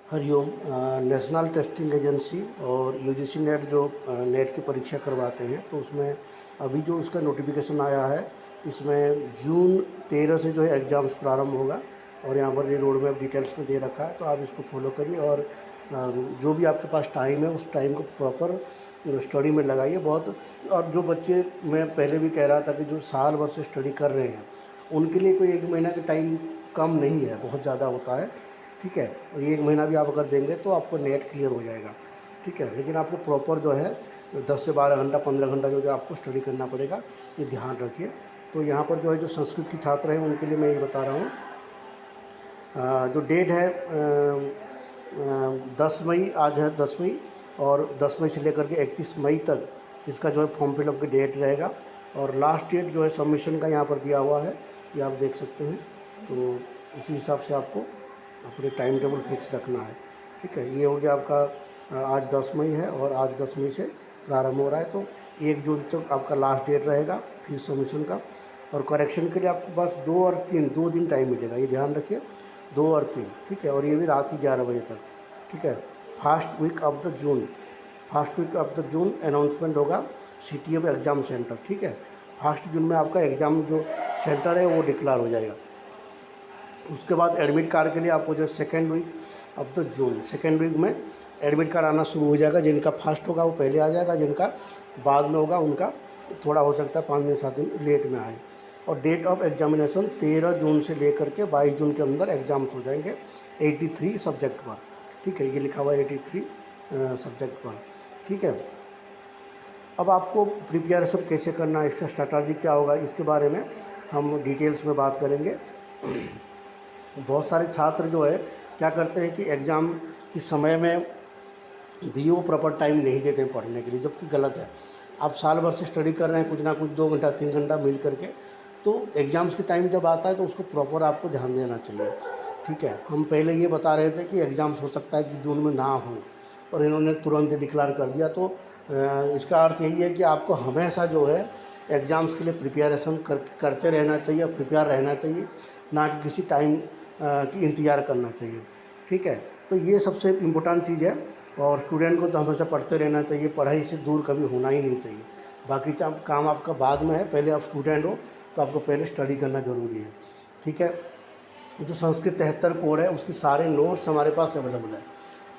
Hariom. National testing agency और UGC net जो net की परीक्षा करवाते हैं, तो उसमें अभी जो उसका नोटिफिकेशन आया है, इसमें जून 13 से जो है एग्ज़ाम्स प्रारंभ होगा। और यहाँ पर ये रोड मैप डिटेल्स में दे रखा है, तो आप इसको फॉलो करिए और जो भी आपके पास टाइम है उस टाइम को प्रॉपर स्टडी में लगाइए बहुत। और जो बच्चे, मैं पहले भी कह रहा था कि जो साल भर से स्टडी कर रहे हैं, उनके लिए कोई 1 महीना का टाइम कम नहीं है, बहुत ज़्यादा होता है। ठीक है, और ये 1 महीना भी आप अगर देंगे तो आपको नेट क्लियर हो जाएगा। ठीक है, लेकिन आपको प्रॉपर जो है 10 से 12 घंटा 15 घंटा जो है आपको स्टडी करना पड़ेगा, ये ध्यान रखिए। तो यहाँ पर जो है जो संस्कृत की छात्र हैं उनके लिए मैं ये बता रहा हूँ, जो डेट है 10 मई, आज है 10 मई, और 10 मई से लेकर के 31 मई तक इसका जो है फॉर्म फिलअप की डेट रहेगा। और लास्ट डेट जो है सबमिशन का यहाँ पर दिया हुआ है, ये आप देख सकते हैं। तो उसी हिसाब से आपको अपने टाइम टेबल फिक्स रखना है। ठीक है, ये हो गया आपका, आज 10 मई है और आज 10 मई से प्रारंभ हो रहा है, तो 1 जून तक आपका लास्ट डेट रहेगा फीस सबमिशन का। और करेक्शन के लिए आपको बस 2 और 3 2 दिन टाइम मिलेगा, ये ध्यान रखिए, 2 और 3। ठीक है, और ये भी रात की 11 बजे तक। ठीक है, first week of the June announcement होगा CTF एग्ज़ाम सेंटर। ठीक है, 1 जून में आपका एग्ज़ाम जो सेंटर है वो डिक्लेयर हो जाएगा। उसके बाद एडमिट कार्ड के लिए आपको जो सेकेंड वीक में एडमिट कार्ड आना शुरू हो जाएगा। जिनका फर्स्ट होगा वो पहले आ जाएगा, जिनका बाद में होगा उनका थोड़ा हो सकता है 5 दिन 7 दिन लेट में आए। और डेट ऑफ एग्जामिनेशन 13 जून से लेकर के 22 जून के अंदर एग्ज़ाम्स हो जाएंगे 83 सब्जेक्ट पर। ठीक है, ये लिखा हुआ है 83 सब्जेक्ट पर। ठीक है, अब आपको प्रिपरेशन कैसे करना है, इसका स्ट्रैटेजी क्या होगा, इसके बारे में हम डिटेल्स में बात करेंगे। बहुत सारे छात्र जो है क्या करते हैं कि एग्ज़ाम के समय में भी वो प्रॉपर टाइम नहीं देते हैं पढ़ने के लिए, जबकि गलत है। आप साल भर से स्टडी कर रहे हैं, कुछ ना कुछ 2 घंटा 3 घंटा मिल करके, तो एग्ज़ाम्स के टाइम जब आता है तो उसको प्रॉपर आपको ध्यान देना चाहिए। ठीक है, हम पहले ये बता रहे थे कि एग्ज़ाम्स हो सकता है कि जून में ना हो, और इन्होंने तुरंत डिक्लेयर कर दिया। तो इसका अर्थ यही है कि आपको हमेशा जो है एग्ज़ाम्स के लिए प्रिपरेशन करते रहना चाहिए, प्रिपेयर रहना चाहिए, ना कि किसी टाइम की इंतज़ार करना चाहिए। ठीक है, तो ये सबसे इम्पोर्टेंट चीज़ है। और स्टूडेंट को तो हमेशा पढ़ते रहना चाहिए, पढ़ाई से दूर कभी होना ही नहीं चाहिए। बाकी काम आपका बाद में है, पहले आप स्टूडेंट हो तो आपको पहले स्टडी करना ज़रूरी है। ठीक है, जो संस्कृत 73 कोड है उसके सारे नोट्स हमारे पास अवेलेबल है।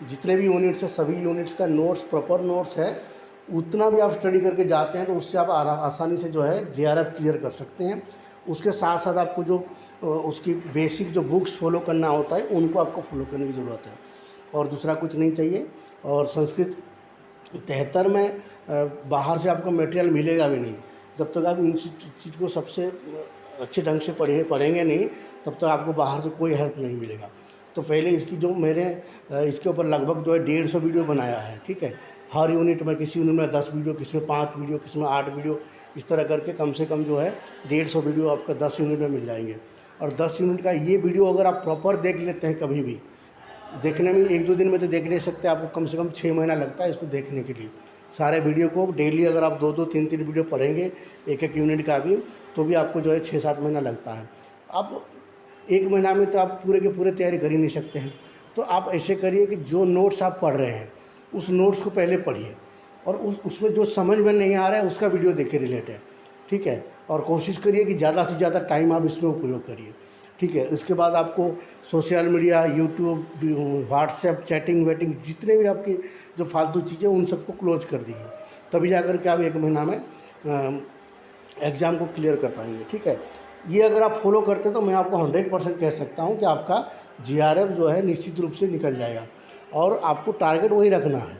जितने भी यूनिट्स हैं सभी यूनिट्स का नोट्स, प्रॉपर नोट्स है। उतना भी आप स्टडी करके जाते हैं तो उससे आप आसानी से जो है JRF क्लियर कर सकते हैं। उसके साथ साथ आपको जो उसकी बेसिक जो बुक्स फॉलो करना होता है उनको आपको फॉलो करने की ज़रूरत है, और दूसरा कुछ नहीं चाहिए। और संस्कृत 73 में बाहर से आपको मटेरियल मिलेगा भी नहीं, जब तक आप इन चीज़ को सबसे अच्छे ढंग से पढ़ेंगे नहीं, तब तक आपको बाहर से कोई हेल्प नहीं मिलेगा। तो पहले इसकी जो मैंने इसके ऊपर लगभग जो है 150 वीडियो बनाया है। ठीक है, हर यूनिट में, किसी यूनिट में 10 वीडियो, किसी में 5 वीडियो, किसी में 8 वीडियो, इस तरह करके कम से कम जो है 150 वीडियो आपका 10 यूनिट में मिल जाएंगे। और 10 यूनिट का ये वीडियो अगर आप प्रॉपर देख लेते हैं, कभी भी देखने में 1-2 दिन में तो देख नहीं सकते, आपको कम से कम 6 महीना लगता है इसको देखने के लिए। सारे वीडियो को डेली अगर आप 2-2 3-3 वीडियो पढ़ेंगे एक यूनिट का भी, तो भी आपको जो है 6-7 महीना लगता है। अब 1 महीना में तो आप पूरे के पूरे तैयारी कर ही नहीं सकते हैं। तो आप ऐसे करिए कि जो नोट्स आप पढ़ रहे हैं उस नोट्स को पहले पढ़िए, और उसमें जो समझ में नहीं आ रहा है उसका वीडियो देखिए रिलेटेड। ठीक है, और कोशिश करिए कि ज़्यादा से ज़्यादा टाइम आप इसमें उपयोग करिए। ठीक है, इसके बाद आपको social media, YouTube, WhatsApp, chatting waiting, जितने भी आपकी जो फालतू चीज़ें उन सबको क्लोज कर दीजिए, तभी जाकर के आप 1 महीना में एग्ज़ाम को क्लियर कर पाएंगे। ठीक है, ये अगर आप फॉलो करते हैं तो मैं आपको 100% कह सकता हूँ कि आपका JRF जो है निश्चित रूप से निकल जाएगा। और आपको टारगेट वही रखना है।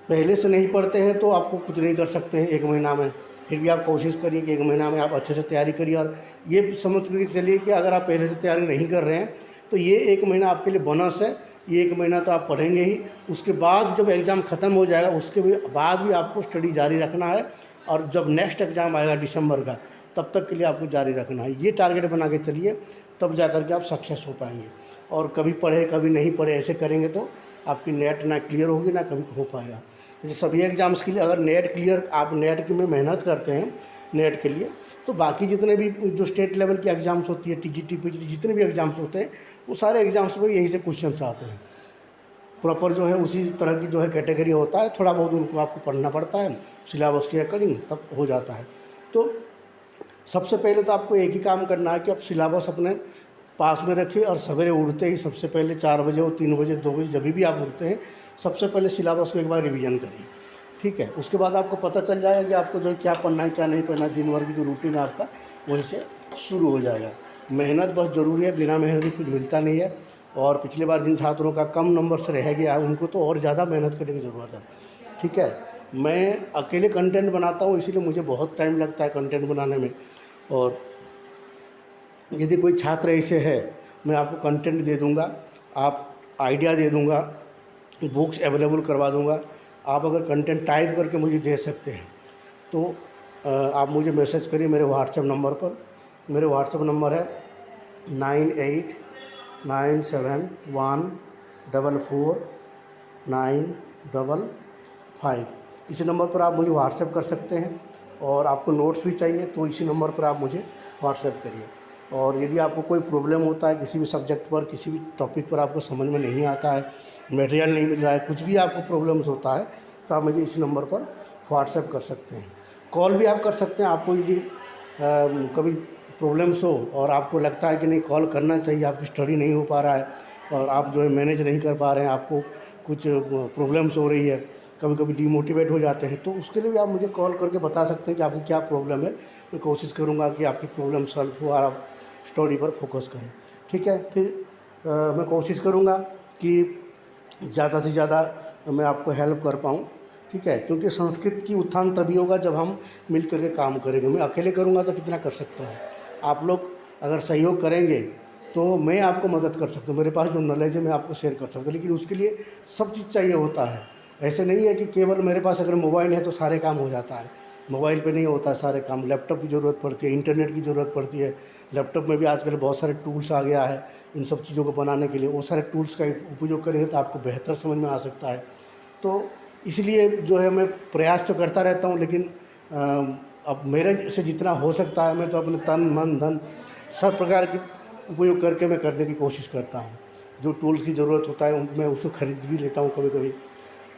पहले से नहीं पढ़ते हैं तो आपको कुछ नहीं कर सकते हैं 1 महीना में, फिर भी आप कोशिश करिए कि 1 महीना में आप अच्छे से तैयारी करिए। और ये समझ कर चलिए कि अगर आप पहले से तैयारी नहीं कर रहे हैं तो ये 1 महीना आपके लिए बोनस है। ये 1 महीना तो आप पढ़ेंगे ही, उसके बाद जब एग्ज़ाम ख़त्म हो जाएगा उसके बाद भी आपको स्टडी जारी रखना है। और जब नेक्स्ट एग्ज़ाम आएगा दिसंबर का, तब तक के लिए आपको जारी रखना है। ये टारगेट बना के चलिए, तब जा कर के आप सक्सेस हो पाएंगे। और कभी पढ़े कभी नहीं पढ़े ऐसे करेंगे तो आपकी नेट ना क्लियर होगी, ना कभी हो पाएगा। जैसे सभी एग्ज़ाम्स के लिए अगर नेट क्लियर, आप नेट की में मेहनत करते हैं नेट के लिए, तो बाकी जितने भी जो स्टेट लेवल की एग्ज़ाम्स होती है, TGT PGT जितने भी एग्ज़ाम्स होते हैं, वो सारे एग्ज़ाम्स में यहीं से क्वेश्चंस आते हैं। प्रॉपर जो है उसी तरह की जो है कैटेगरी होता है, थोड़ा बहुत उनको आपको पढ़ना पड़ता है सिलेबस के अकॉर्डिंग, तब हो जाता है। तो सबसे पहले तो आपको एक ही काम करना है कि आप सिलेबस अपने पास में रखिए और सवेरे उठते ही सबसे पहले 4 बजे और 3 बजे 2 बजे जब भी आप उठते हैं, सबसे पहले सिलेबस को एक बार रिवीजन करिए, ठीक है। उसके बाद आपको पता चल जाएगा कि आपको जो है क्या पढ़ना है क्या नहीं पढ़ना है, दिन भर की जो रूटीन है आपका वहीं से शुरू हो जाएगा। मेहनत बहुत ज़रूरी है, बिना मेहनत के कुछ मिलता नहीं है। और पिछली बार जिन छात्रों का कम नंबर से रह गया है उनको तो और ज़्यादा मेहनत करने की ज़रूरत है, ठीक है। मैं अकेले कंटेंट बनाता हूँ, इसीलिए मुझे बहुत टाइम लगता है कंटेंट बनाने में। और यदि कोई छात्र ऐसे है, मैं आपको कंटेंट दे दूंगा, आप आइडिया दे दूंगा, बुक्स अवेलेबल करवा दूंगा। आप अगर कंटेंट टाइप करके मुझे दे सकते हैं तो आप मुझे मैसेज करिए मेरे व्हाट्सएप नंबर पर। मेरे व्हाट्सएप नंबर है 9897144955। इसी नंबर पर आप मुझे व्हाट्सएप कर सकते हैं। और आपको नोट्स भी चाहिए तो इसी नंबर पर आप मुझे व्हाट्सएप करिए। और यदि आपको कोई प्रॉब्लम होता है किसी भी सब्जेक्ट पर, किसी भी टॉपिक पर आपको समझ में नहीं आता है, मटेरियल नहीं मिल रहा है, कुछ भी आपको प्रॉब्लम्स होता है, तो आप मुझे इस नंबर पर व्हाट्सएप कर सकते हैं। कॉल भी आप कर सकते हैं। आपको यदि कभी प्रॉब्लम्स हो और आपको लगता है कि नहीं कॉल करना चाहिए, आपकी स्टडी नहीं हो पा रहा है और आप जो है मैनेज नहीं कर पा रहे हैं, आपको कुछ प्रॉब्लम्स हो रही है, कभी कभी डिमोटिवेट हो जाते हैं, तो उसके लिए भी आप मुझे कॉल करके बता सकते हैं कि आपको क्या प्रॉब्लम है। मैं कोशिश करूँगा कि आपकी प्रॉब्लम सॉल्व हो और आप स्टडी पर फोकस करें, ठीक है। फिर मैं कोशिश करूँगा कि ज़्यादा से ज़्यादा मैं आपको हेल्प कर पाऊँ, ठीक है। क्योंकि संस्कृत की उत्थान तभी होगा जब हम मिल कर के काम करेंगे। मैं अकेले करूँगा तो कितना कर सकता हूँ, आप लोग अगर सहयोग करेंगे तो मैं आपको मदद कर सकता हूँ। मेरे पास जो नॉलेज है मैं आपको शेयर कर सकता हूँ, लेकिन उसके लिए सब चीज़ चाहिए होता है। ऐसे नहीं है कि केवल मेरे पास अगर मोबाइल है तो सारे काम हो जाता है। मोबाइल पे नहीं होता है सारे काम, लैपटॉप की ज़रूरत पड़ती है, इंटरनेट की ज़रूरत पड़ती है। लैपटॉप में भी आजकल बहुत सारे टूल्स आ गया है इन सब चीज़ों को बनाने के लिए। वो सारे टूल्स का उपयोग करेंगे तो आपको बेहतर समझ में आ सकता है। तो इसलिए जो है मैं प्रयास तो करता रहता हूँ, लेकिन अब मेरे से जितना हो सकता है मैं तो अपने तन मन धन सब प्रकार की उपयोग करके मैं करने की कोशिश करता हूँ। जो टूल्स की ज़रूरत होता है मैं उसको खरीद भी लेता हूँ कभी कभी।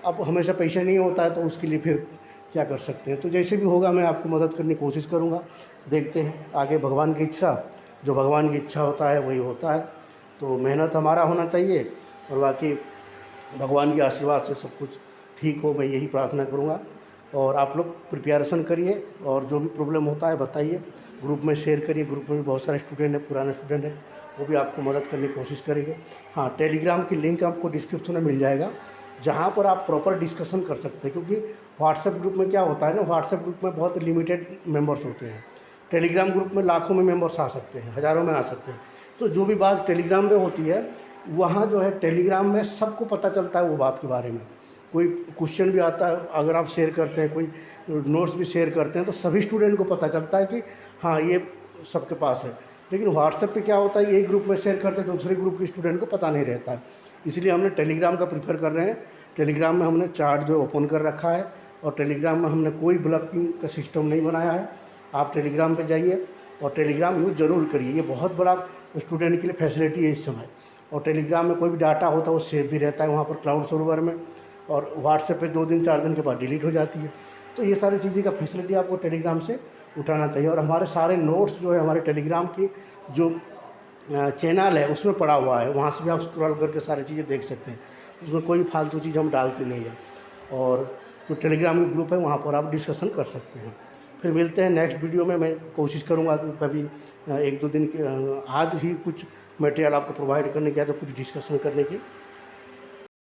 अब हमेशा पैसा नहीं होता है तो उसके लिए फिर क्या कर सकते हैं। तो जैसे भी होगा मैं आपको मदद करने की कोशिश करूँगा। देखते हैं आगे भगवान की इच्छा, जो भगवान की इच्छा होता है वही होता है। तो मेहनत हमारा होना चाहिए और बाकी भगवान के आशीर्वाद से सब कुछ ठीक हो, मैं यही प्रार्थना करूँगा। और आप लोग प्रिपरेशन करिए और जो भी प्रॉब्लम होता है बताइए, ग्रुप में शेयर करिए। ग्रुप में भी बहुत सारे स्टूडेंट हैं, पुराने स्टूडेंट हैं, वो भी आपको मदद करने की कोशिश करेंगे। हाँ, टेलीग्राम की लिंक आपको डिस्क्रिप्शन में मिल जाएगा, जहाँ पर आप प्रॉपर डिस्कशन कर सकते हैं। क्योंकि व्हाट्सएप ग्रुप में क्या होता है ना, व्हाट्सएप ग्रुप में बहुत लिमिटेड मेंबर्स होते हैं। टेलीग्राम ग्रुप में लाखों में मेंबर्स आ सकते हैं, हज़ारों में आ सकते हैं। तो जो भी बात टेलीग्राम में होती है वहाँ जो है टेलीग्राम में सबको पता चलता है वो बात के बारे में। कोई क्वेश्चन भी आता है, अगर आप शेयर करते हैं, कोई नोट्स भी शेयर करते हैं, तो सभी स्टूडेंट को पता चलता है कि हाँ ये सबके पास है। लेकिन व्हाट्सएप पे क्या होता है, एक ग्रुप में शेयर करते हैं, दूसरे ग्रुप के स्टूडेंट को पता नहीं रहता है। इसलिए हमने टेलीग्राम का प्रीफर कर रहे हैं। टेलीग्राम में हमने चार्ट जो ओपन कर रखा है और टेलीग्राम में हमने कोई ब्लॉकिंग का सिस्टम नहीं बनाया है। आप टेलीग्राम पे जाइए और टेलीग्राम यूज़ ज़रूर करिए, ये बहुत बड़ा स्टूडेंट के लिए फैसिलिटी है इस समय। और टेलीग्राम में कोई भी डाटा होता है वो सेव भी रहता है वहाँ पर क्लाउड सर्वर में, और व्हाट्सएप पे 2 दिन 4 दिन के बाद डिलीट हो जाती है। तो ये सारी चीज़ें का फैसिलिटी आपको टेलीग्राम से उठाना चाहिए। और हमारे सारे नोट्स जो है हमारे टेलीग्राम की जो चैनल है उसमें पड़ा हुआ है, वहाँ से भी आप स्क्रॉल करके सारी चीज़ें देख सकते हैं। उसमें कोई फालतू चीज़ हम डालते नहीं है। और जो टेलीग्राम की ग्रुप है वहाँ पर आप डिस्कशन कर सकते हैं। फिर मिलते हैं नेक्स्ट वीडियो में। मैं कोशिश करूँगा कि कभी 1-2 दिन के आज ही कुछ मटेरियल आपको प्रोवाइड करने की या तो कुछ डिस्कशन करने की